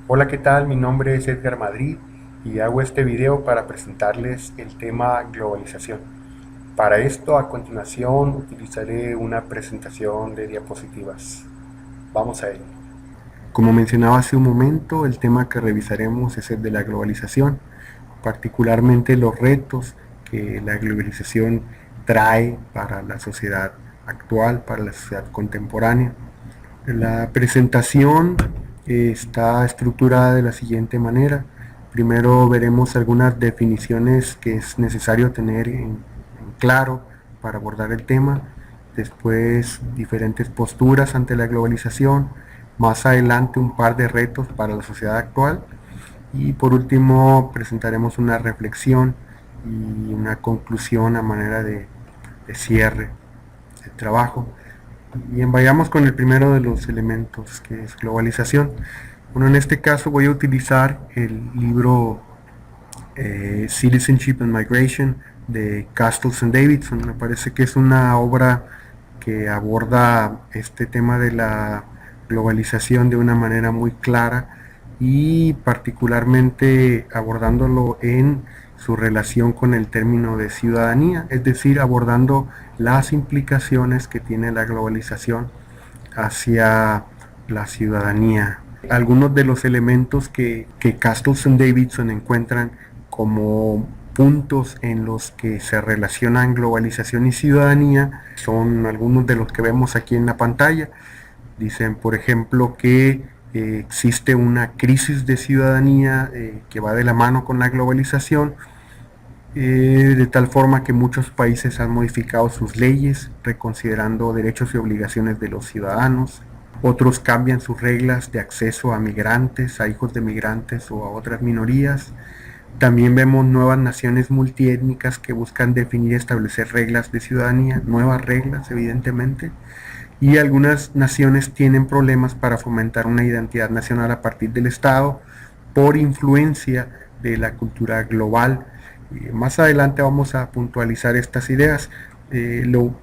Hola, ¿qué tal? Mi nombre es Edgar Madrid y hago este video para presentarles el tema globalización. Para esto, a continuación, utilizaré una presentación de diapositivas. Vamos a ello. Como mencionaba hace un momento, el tema que revisaremos es el de la globalización, particularmente los retos que la globalización trae para la sociedad actual, para la sociedad contemporánea. La presentación está estructurada de la siguiente manera. Primero veremos algunas definiciones que es necesario tener en claro para abordar el tema. Después diferentes posturas ante la globalización. Más adelante un par de retos para la sociedad actual. Y por último presentaremos una reflexión y una conclusión a manera de cierre del trabajo. Bien, vayamos con el primero de los elementos, que es globalización. Bueno, en este caso voy a utilizar el libro Citizenship and Migration de Castles and Davidson. Me parece que es una obra que aborda este tema de la globalización de una manera muy clara y particularmente abordándolo en su relación con el término de ciudadanía, es decir, abordando las implicaciones que tiene la globalización hacia la ciudadanía. Algunos de los elementos que Castles and Davidson encuentran como puntos en los que se relacionan globalización y ciudadanía son algunos de los que vemos aquí en la pantalla. Dicen, por ejemplo, que existe una crisis de ciudadanía que va de la mano con la globalización, de tal forma que muchos países han modificado sus leyes, reconsiderando derechos y obligaciones de los ciudadanos. Otros cambian sus reglas de acceso a migrantes, a hijos de migrantes o a otras minorías. También vemos nuevas naciones multiétnicas que buscan definir y establecer reglas de ciudadanía, nuevas reglas, evidentemente. Y algunas naciones tienen problemas para fomentar una identidad nacional a partir del Estado por influencia de la cultura global. Más adelante vamos a puntualizar estas ideas.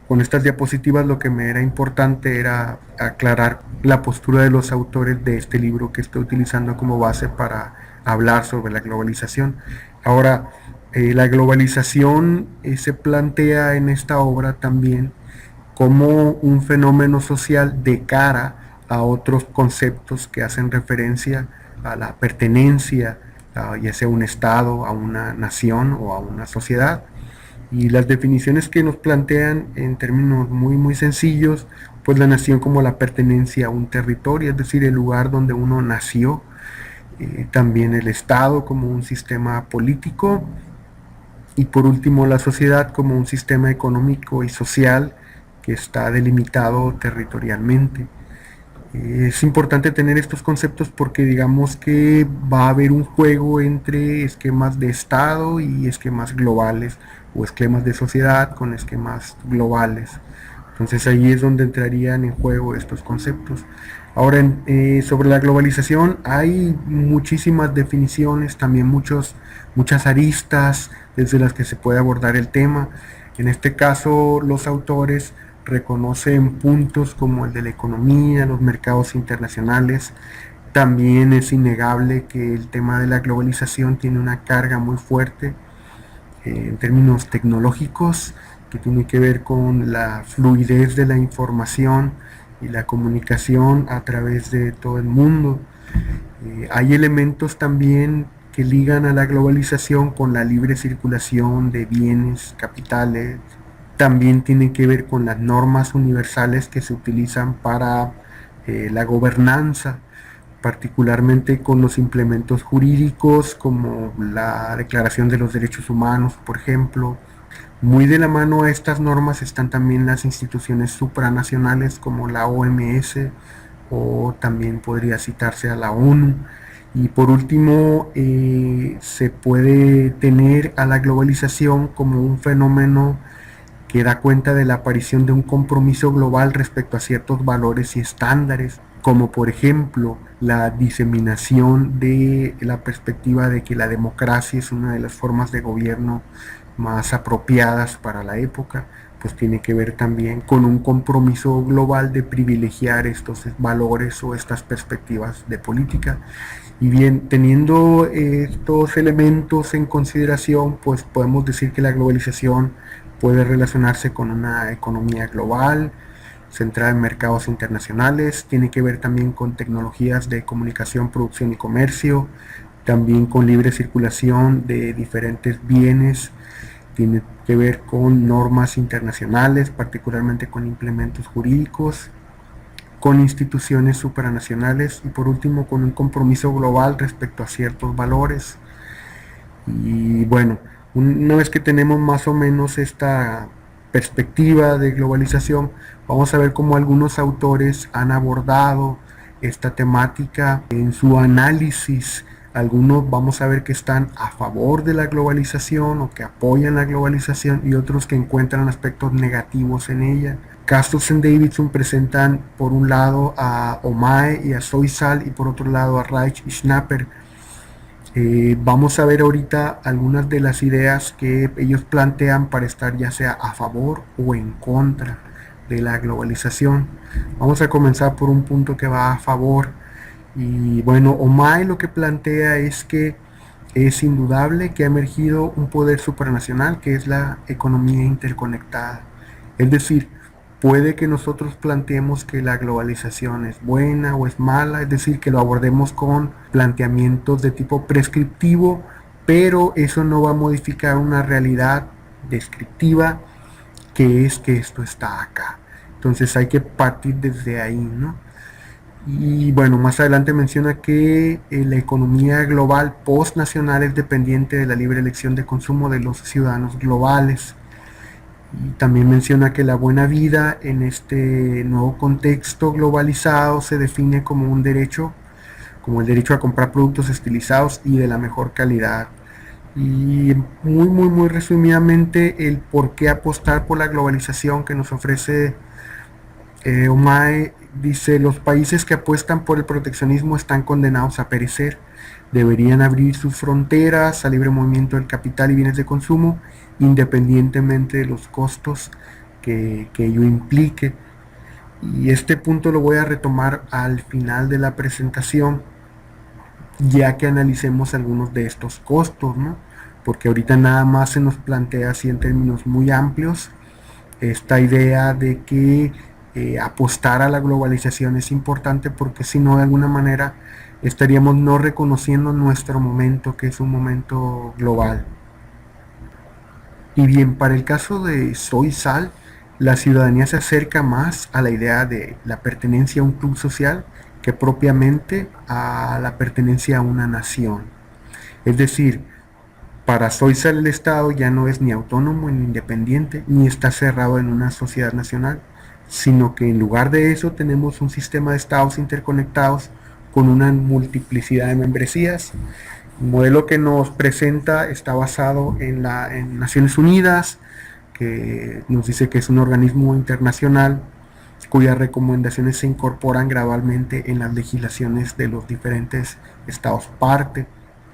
Con estas diapositivas lo que me era importante era aclarar la postura de los autores de este libro que estoy utilizando como base para hablar sobre la globalización. Ahora, la globalización se plantea en esta obra también como un fenómeno social de cara a otros conceptos que hacen referencia a la pertenencia, ya sea a un estado, a una nación o a una sociedad. Y las definiciones que nos plantean en términos muy sencillos, pues la nación como la pertenencia a un territorio, es decir, el lugar donde uno nació. También el estado como un sistema político, y por último la sociedad como un sistema económico y social que está delimitado territorialmente. Es importante tener estos conceptos porque digamos que va a haber un juego entre esquemas de Estado y esquemas globales, o esquemas de sociedad con esquemas globales. Entonces ahí es donde entrarían en juego estos conceptos. Ahora, sobre la globalización hay muchísimas definiciones, también muchas aristas desde las que se puede abordar el tema. En este caso, los autores reconocen puntos como el de la economía, los mercados internacionales. También es innegable que el tema de la globalización tiene una carga muy fuerte en términos tecnológicos, que tiene que ver con la fluidez de la información y la comunicación a través de todo el mundo. Hay elementos también que ligan a la globalización con la libre circulación de bienes, capitales. También tiene que ver con las normas universales que se utilizan para la gobernanza, particularmente con los implementos jurídicos como la Declaración de los Derechos Humanos, por ejemplo. Muy de la mano a estas normas están también las instituciones supranacionales como la OMS, o también podría citarse a la ONU. Y por último, se puede tener a la globalización como un fenómeno que da cuenta de la aparición de un compromiso global respecto a ciertos valores y estándares, como por ejemplo la diseminación de la perspectiva de que la democracia es una de las formas de gobierno más apropiadas para la época, pues tiene que ver también con un compromiso global de privilegiar estos valores o estas perspectivas de política. Y bien, teniendo estos elementos en consideración, pues podemos decir que la globalización puede relacionarse con una economía global, centrada en mercados internacionales, tiene que ver también con tecnologías de comunicación, producción y comercio, también con libre circulación de diferentes bienes, tiene que ver con normas internacionales, particularmente con implementos jurídicos, con instituciones supranacionales y por último con un compromiso global respecto a ciertos valores. Y bueno, una vez que tenemos más o menos esta perspectiva de globalización, vamos a ver cómo algunos autores han abordado esta temática en su análisis. Algunos vamos a ver que están a favor de la globalización o que apoyan la globalización y otros que encuentran aspectos negativos en ella. Castorsen Davidson presentan por un lado a Omae y a Soysal y por otro lado a Reich y Schnapper. Vamos a ver ahorita algunas de las ideas que ellos plantean para estar ya sea a favor o en contra de la globalización. Vamos a comenzar por un punto que va a favor. Y bueno, Omae lo que plantea es que es indudable que ha emergido un poder supranacional que es la economía interconectada. Es decir, puede que nosotros planteemos que la globalización es buena o es mala, es decir, que lo abordemos con planteamientos de tipo prescriptivo, pero eso no va a modificar una realidad descriptiva que es que esto está acá. Entonces hay que partir desde ahí, ¿no? Y bueno, más adelante menciona que la economía global postnacional es dependiente de la libre elección de consumo de los ciudadanos globales. Y también menciona que la buena vida en este nuevo contexto globalizado se define como un derecho, como el derecho a comprar productos estilizados y de la mejor calidad. Y muy resumidamente el por qué apostar por la globalización que nos ofrece Omae dice: los países que apuestan por el proteccionismo están condenados a perecer. Deberían abrir sus fronteras al libre movimiento del capital y bienes de consumo, independientemente de los costos que ello implique. Y este punto lo voy a retomar al final de la presentación, ya que analicemos algunos de estos costos, ¿no? Porque ahorita nada más se nos plantea así en términos muy amplios esta idea de que apostar a la globalización es importante, porque si no, de alguna manera estaríamos no reconociendo nuestro momento, que es un momento global. Y bien, para el caso de Soysal, la ciudadanía se acerca más a la idea de la pertenencia a un club social que propiamente a la pertenencia a una nación. Es decir, para Soysal el Estado ya no es ni autónomo ni independiente, ni está cerrado en una sociedad nacional, sino que en lugar de eso tenemos un sistema de estados interconectados con una multiplicidad de membresías. El modelo que nos presenta está basado en Naciones Unidas, que nos dice que es un organismo internacional cuyas recomendaciones se incorporan gradualmente en las legislaciones de los diferentes estados parte.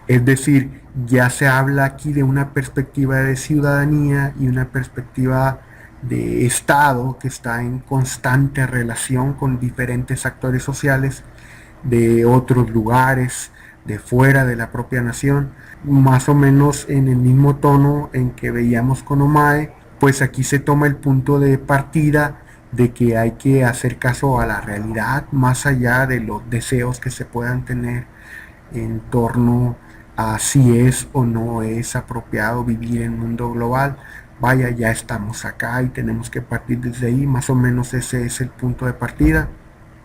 Es decir, ya se habla aquí de una perspectiva de ciudadanía y una perspectiva de Estado que está en constante relación con diferentes actores sociales de otros lugares, de fuera de la propia nación, más o menos en el mismo tono en que veíamos con Omae. Pues aquí se toma el punto de partida de que hay que hacer caso a la realidad, más allá de los deseos que se puedan tener en torno a si es o no es apropiado vivir en un mundo global. Vaya, ya estamos acá y tenemos que partir desde ahí, más o menos ese es el punto de partida.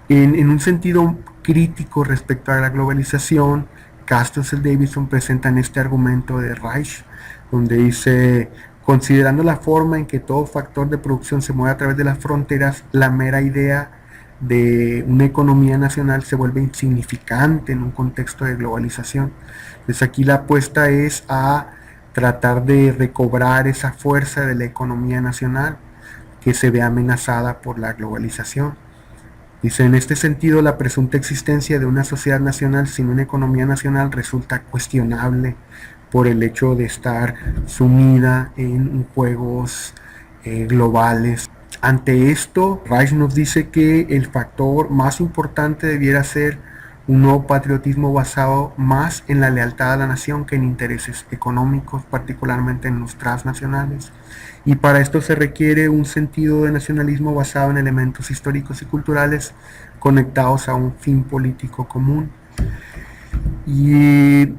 En un sentido crítico respecto a la globalización, Castorsen Davidson presentan este argumento de Reich, donde dice: considerando la forma en que todo factor de producción se mueve a través de las fronteras, la mera idea de una economía nacional se vuelve insignificante en un contexto de globalización. Entonces aquí la apuesta es a tratar de recobrar esa fuerza de la economía nacional que se ve amenazada por la globalización. Dice: en este sentido, la presunta existencia de una sociedad nacional sin una economía nacional resulta cuestionable por el hecho de estar sumida en juegos globales. Ante esto, Rice nos dice que el factor más importante debiera ser un nuevo patriotismo basado más en la lealtad a la nación que en intereses económicos, particularmente en los transnacionales. Y para esto se requiere un sentido de nacionalismo basado en elementos históricos y culturales conectados a un fin político común. Y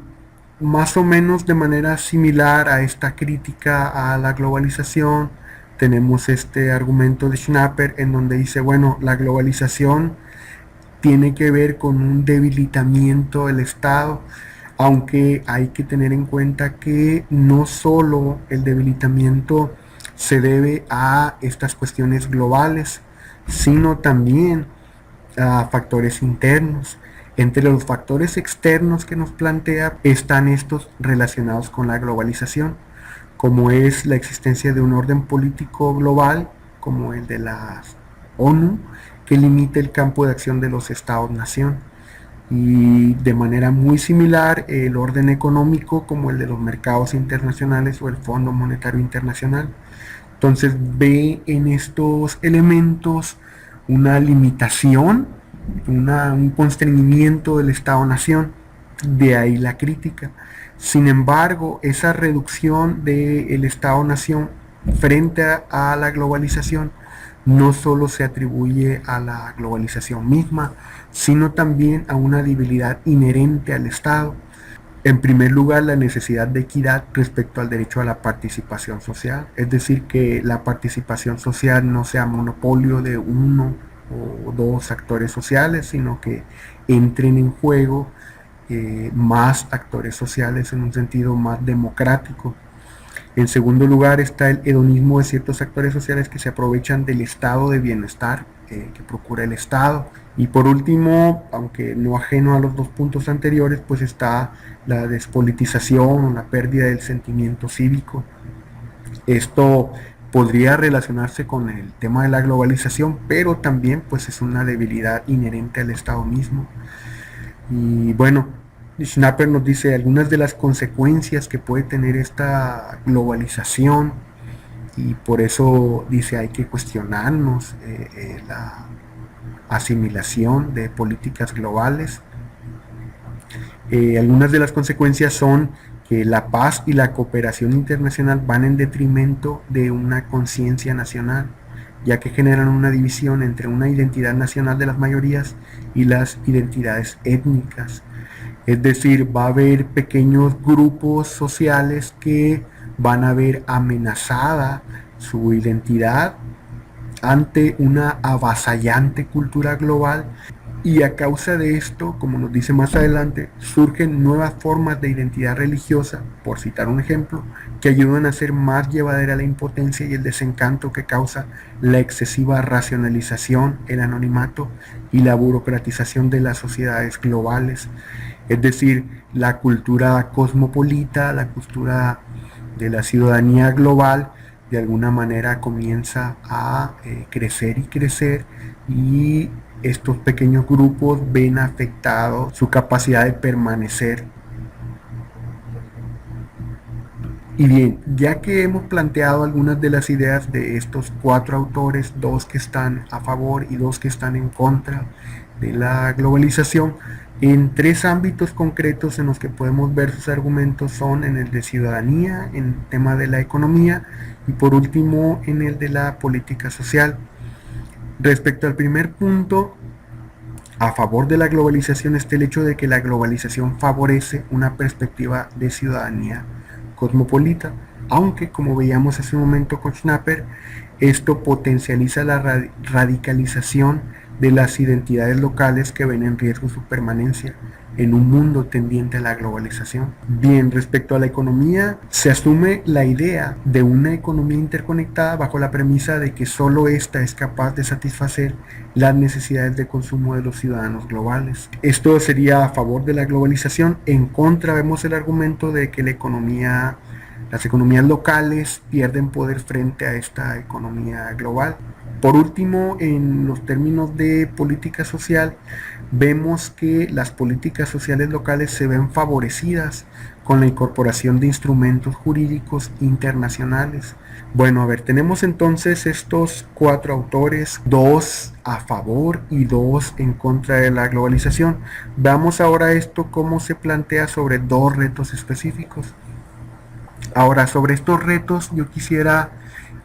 más o menos de manera similar a esta crítica a la globalización, tenemos este argumento de Schnapper en donde dice, bueno, la globalización tiene que ver con un debilitamiento del Estado, aunque hay que tener en cuenta que no solo el debilitamiento se debe a estas cuestiones globales, sino también a factores internos. Entre los factores externos que nos plantea están estos relacionados con la globalización, como es la existencia de un orden político global, como el de la ONU, que limita el campo de acción de los estados-nación. Y de manera muy similar, el orden económico, como el de los mercados internacionales o el Fondo Monetario Internacional. Entonces ve en estos elementos una limitación, un constreñimiento del Estado-Nación, de ahí la crítica. Sin embargo, esa reducción del Estado-Nación frente a la globalización no solo se atribuye a la globalización misma, sino también a una debilidad inherente al Estado. En primer lugar, la necesidad de equidad respecto al derecho a la participación social, es decir, que la participación social no sea monopolio de uno o dos actores sociales, sino que entren en juego más actores sociales en un sentido más democrático. En segundo lugar está el hedonismo de ciertos actores sociales que se aprovechan del estado de bienestar que procura el Estado. Y por último, aunque no ajeno a los dos puntos anteriores, pues está la despolitización o la pérdida del sentimiento cívico. Esto podría relacionarse con el tema de la globalización, pero también pues es una debilidad inherente al Estado mismo. Y bueno, Schnapper nos dice algunas de las consecuencias que puede tener esta globalización, y por eso dice hay que cuestionarnos la asimilación de políticas globales. Algunas de las consecuencias son que la paz y la cooperación internacional van en detrimento de una conciencia nacional, ya que generan una división entre una identidad nacional de las mayorías y las identidades étnicas. Es decir, va a haber pequeños grupos sociales que van a ver amenazada su identidad ante una avasallante cultura global, y a causa de esto, como nos dice más adelante, surgen nuevas formas de identidad religiosa, por citar un ejemplo, que ayudan a hacer más llevadera la impotencia y el desencanto que causa la excesiva racionalización, el anonimato y la burocratización de las sociedades globales. Es decir, la cultura cosmopolita, la cultura de la ciudadanía global, de alguna manera comienza a crecer y crecer, y estos pequeños grupos ven afectado su capacidad de permanecer. Y bien, ya que hemos planteado algunas de las ideas de estos cuatro autores, dos que están a favor y dos que están en contra de la globalización, en tres ámbitos concretos en los que podemos ver sus argumentos son en el de ciudadanía, en el tema de la economía y por último en el de la política social. Respecto al primer punto, a favor de la globalización está el hecho de que la globalización favorece una perspectiva de ciudadanía cosmopolita, aunque como veíamos hace un momento con Schnapper, esto potencializa la radicalización de las identidades locales que ven en riesgo su permanencia en un mundo tendiente a la globalización. Bien, respecto a la economía, se asume la idea de una economía interconectada bajo la premisa de que solo esta es capaz de satisfacer las necesidades de consumo de los ciudadanos globales. Esto sería a favor de la globalización. En contra vemos el argumento de que la economía Las economías locales pierden poder frente a esta economía global. Por último, en los términos de política social, vemos que las políticas sociales locales se ven favorecidas con la incorporación de instrumentos jurídicos internacionales. Bueno, a ver, tenemos entonces estos 4 autores, 2 a favor y 2 en contra de la globalización. Veamos ahora esto cómo se plantea sobre 2 retos específicos. Ahora, sobre estos retos yo quisiera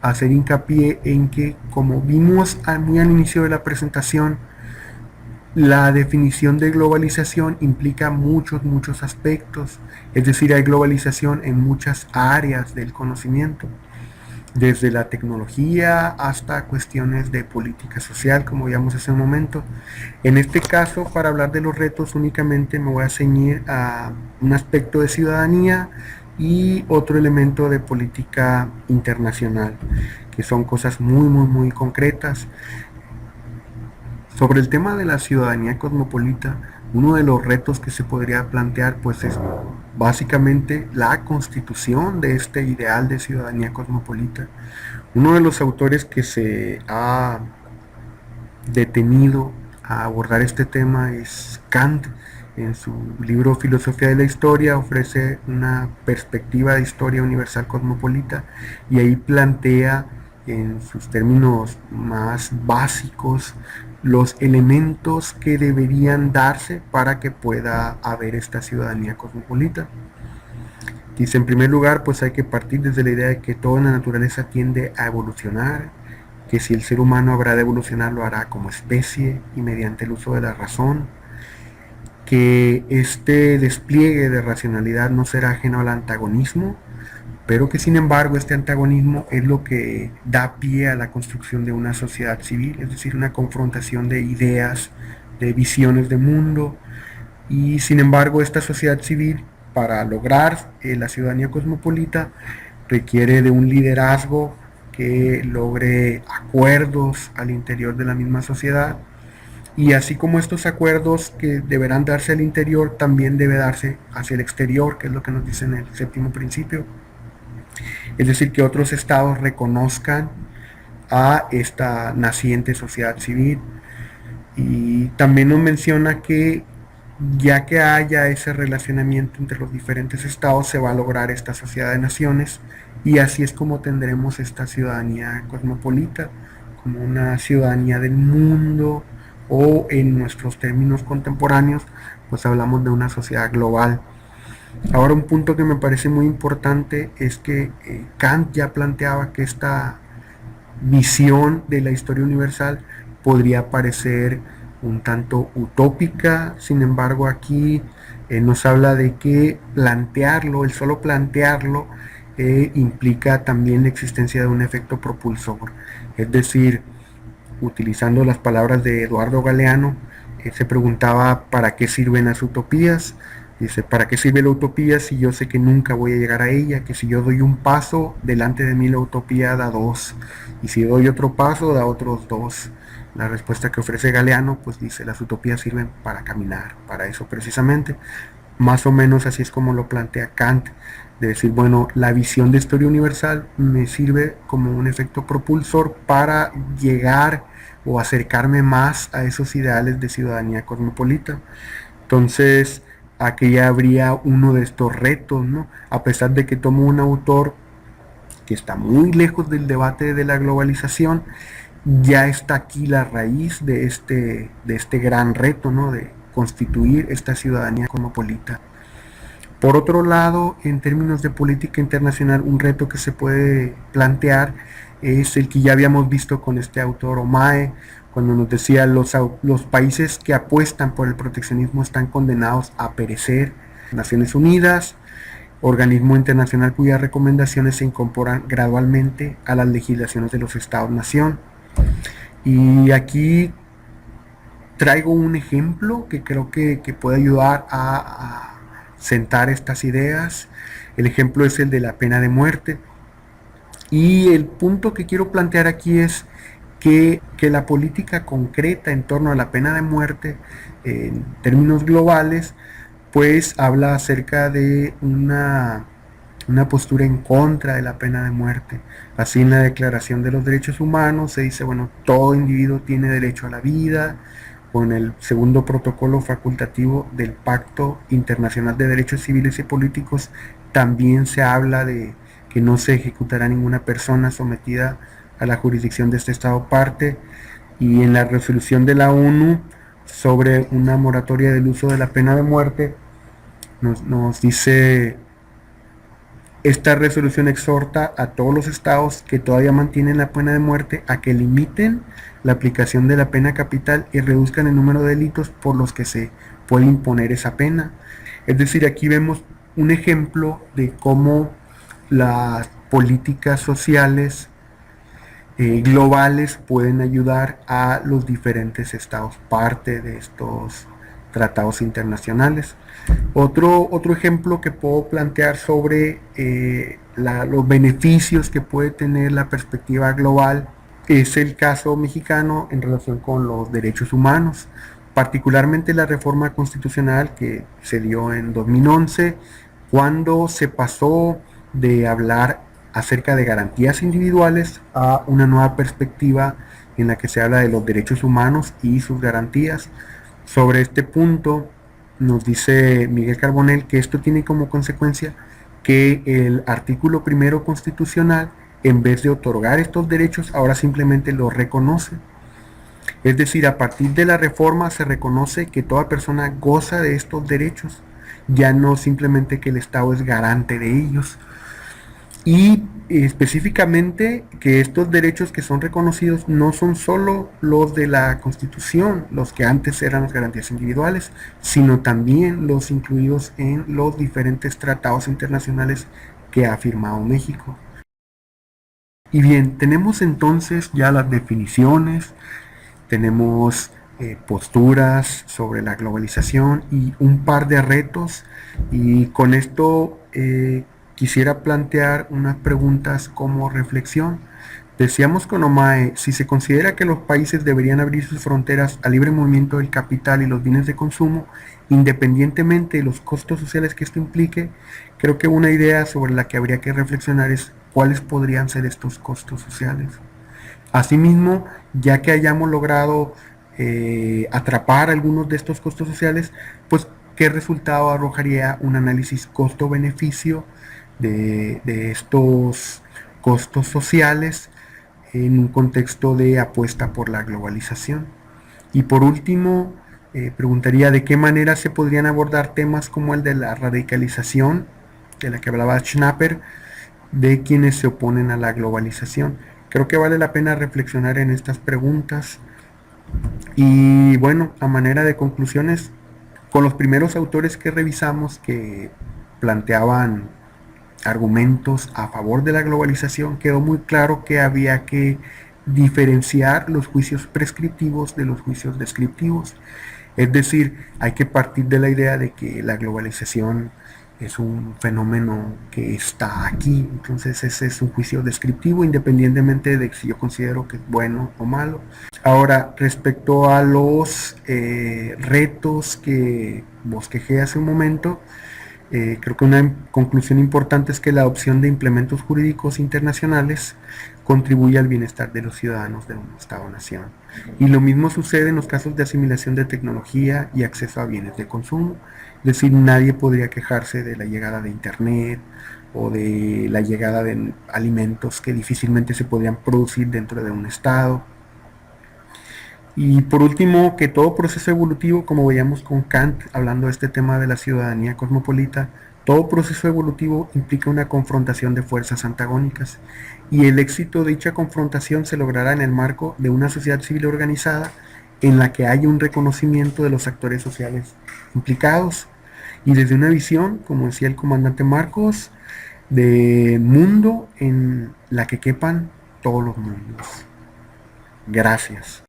hacer hincapié en que, como vimos muy al inicio de la presentación, la definición de globalización implica muchos aspectos, es decir, hay globalización en muchas áreas del conocimiento, desde la tecnología hasta cuestiones de política social, como veíamos hace un momento. En este caso, para hablar de los retos, únicamente me voy a ceñir a un aspecto de ciudadanía y otro elemento de política internacional, que son cosas muy concretas. Sobre el tema de la ciudadanía cosmopolita, uno de los retos que se podría plantear pues es básicamente la constitución de este ideal de ciudadanía cosmopolita. Uno de los autores que se ha detenido a abordar este tema es Kant. En su libro Filosofía de la Historia ofrece una perspectiva de historia universal cosmopolita y ahí plantea en sus términos más básicos los elementos que deberían darse para que pueda haber esta ciudadanía cosmopolita. Dice, en primer lugar, pues hay que partir desde la idea de que toda la naturaleza tiende a evolucionar, que si el ser humano habrá de evolucionar lo hará como especie y mediante el uso de la razón, que este despliegue de racionalidad no será ajeno al antagonismo, pero que sin embargo este antagonismo es lo que da pie a la construcción de una sociedad civil, es decir, una confrontación de ideas, de visiones de mundo, y sin embargo esta sociedad civil, para lograr la ciudadanía cosmopolita, requiere de un liderazgo que logre acuerdos al interior de la misma sociedad, y así como estos acuerdos que deberán darse al interior, también debe darse hacia el exterior, que es lo que nos dice en el séptimo principio. Es decir, que otros estados reconozcan a esta naciente sociedad civil. Y también nos menciona que ya que haya ese relacionamiento entre los diferentes estados, se va a lograr esta sociedad de naciones, y así es como tendremos esta ciudadanía cosmopolita, como una ciudadanía del mundo, o en nuestros términos contemporáneos, pues hablamos de una sociedad global. Ahora, un punto que me parece muy importante es que Kant ya planteaba que esta visión de la historia universal podría parecer un tanto utópica. Sin embargo, aquí nos habla de que plantearlo, el solo plantearlo, implica también la existencia de un efecto propulsor. Es decir, utilizando las palabras de Eduardo Galeano, se preguntaba ¿para qué sirven las utopías? Dice, ¿para qué sirve la utopía si yo sé que nunca voy a llegar a ella? Que si yo doy un paso, delante de mí la utopía da 2. Y si doy otro paso, da otros 2. La respuesta que ofrece Galeano, pues dice, las utopías sirven para caminar, para eso precisamente. Más o menos así es como lo plantea Kant, de decir, bueno, la visión de historia universal me sirve como un efecto propulsor para llegar o acercarme más a esos ideales de ciudadanía cosmopolita. Entonces, aquí ya habría uno de estos retos, ¿no? A pesar de que tomo un autor que está muy lejos del debate de la globalización, ya está aquí la raíz de este gran reto, ¿no? De constituir esta ciudadanía cosmopolita. Por otro lado, en términos de política internacional, un reto que se puede plantear es el que ya habíamos visto con este autor Omae, cuando nos decía los países que apuestan por el proteccionismo están condenados a perecer. Naciones Unidas, organismo internacional cuyas recomendaciones se incorporan gradualmente a las legislaciones de los Estados-nación. Y aquí traigo un ejemplo que creo que puede ayudar a sentar estas ideas. El ejemplo es el de la pena de muerte. Y el punto que quiero plantear aquí es que la política concreta en torno a la pena de muerte, en términos globales, pues habla acerca de una una postura en contra de la pena de muerte. Así, en la Declaración de los Derechos Humanos se dice, bueno, todo individuo tiene derecho a la vida. Con el segundo protocolo facultativo del Pacto Internacional de Derechos Civiles y Políticos también se habla de que no se ejecutará ninguna persona sometida a la jurisdicción de este Estado parte, y en la resolución de la ONU sobre una moratoria del uso de la pena de muerte nos dice: esta resolución exhorta a todos los estados que todavía mantienen la pena de muerte a que limiten la aplicación de la pena capital y reduzcan el número de delitos por los que se puede imponer esa pena. Es decir, aquí vemos un ejemplo de cómo las políticas sociales globales pueden ayudar a los diferentes estados parte de estos tratados internacionales. Otro ejemplo que puedo plantear sobre los beneficios que puede tener la perspectiva global es el caso mexicano en relación con los derechos humanos, particularmente la reforma constitucional que se dio en 2011, cuando se pasó de hablar acerca de garantías individuales a una nueva perspectiva en la que se habla de los derechos humanos y sus garantías. Sobre este punto nos dice Miguel Carbonell que esto tiene como consecuencia que el artículo primero constitucional, en vez de otorgar estos derechos, ahora simplemente los reconoce. Es decir, a partir de la reforma se reconoce que toda persona goza de estos derechos, ya no simplemente que el Estado es garante de ellos. Y específicamente que estos derechos que son reconocidos no son solo los de la Constitución, los que antes eran las garantías individuales, sino también los incluidos en los diferentes tratados internacionales que ha firmado México. Y bien, tenemos entonces ya las definiciones, tenemos posturas sobre la globalización y un par de retos, y con esto quisiera plantear unas preguntas como reflexión. Decíamos con OMAE, si se considera que los países deberían abrir sus fronteras al libre movimiento del capital y los bienes de consumo, independientemente de los costos sociales que esto implique, creo que una idea sobre la que habría que reflexionar es cuáles podrían ser estos costos sociales. Asimismo, ya que hayamos logrado atrapar algunos de estos costos sociales, pues qué resultado arrojaría un análisis costo-beneficio de estos costos sociales en un contexto de apuesta por la globalización. Y por último, preguntaría de qué manera se podrían abordar temas como el de la radicalización, de la que hablaba Schnapper, de quienes se oponen a la globalización. Creo que vale la pena reflexionar en estas preguntas. Y bueno, a manera de conclusiones, con los primeros autores que revisamos que planteaban argumentos a favor de la globalización, quedó muy claro que había que diferenciar los juicios prescriptivos de los juicios descriptivos. Es decir, hay que partir de la idea de que la globalización es un fenómeno que está aquí, entonces ese es un juicio descriptivo independientemente de si yo considero que es bueno o malo. Ahora, respecto a los retos que bosquejé hace un momento, creo que una conclusión importante es que la adopción de implementos jurídicos internacionales contribuye al bienestar de los ciudadanos de un Estado-nación. Y lo mismo sucede en los casos de asimilación de tecnología y acceso a bienes de consumo. Es decir, nadie podría quejarse de la llegada de Internet o de la llegada de alimentos que difícilmente se podrían producir dentro de un Estado. Y por último, que todo proceso evolutivo, como veíamos con Kant, hablando de este tema de la ciudadanía cosmopolita, todo proceso evolutivo implica una confrontación de fuerzas antagónicas, y el éxito de dicha confrontación se logrará en el marco de una sociedad civil organizada en la que haya un reconocimiento de los actores sociales implicados, y desde una visión, como decía el comandante Marcos, de mundo en la que quepan todos los mundos. Gracias.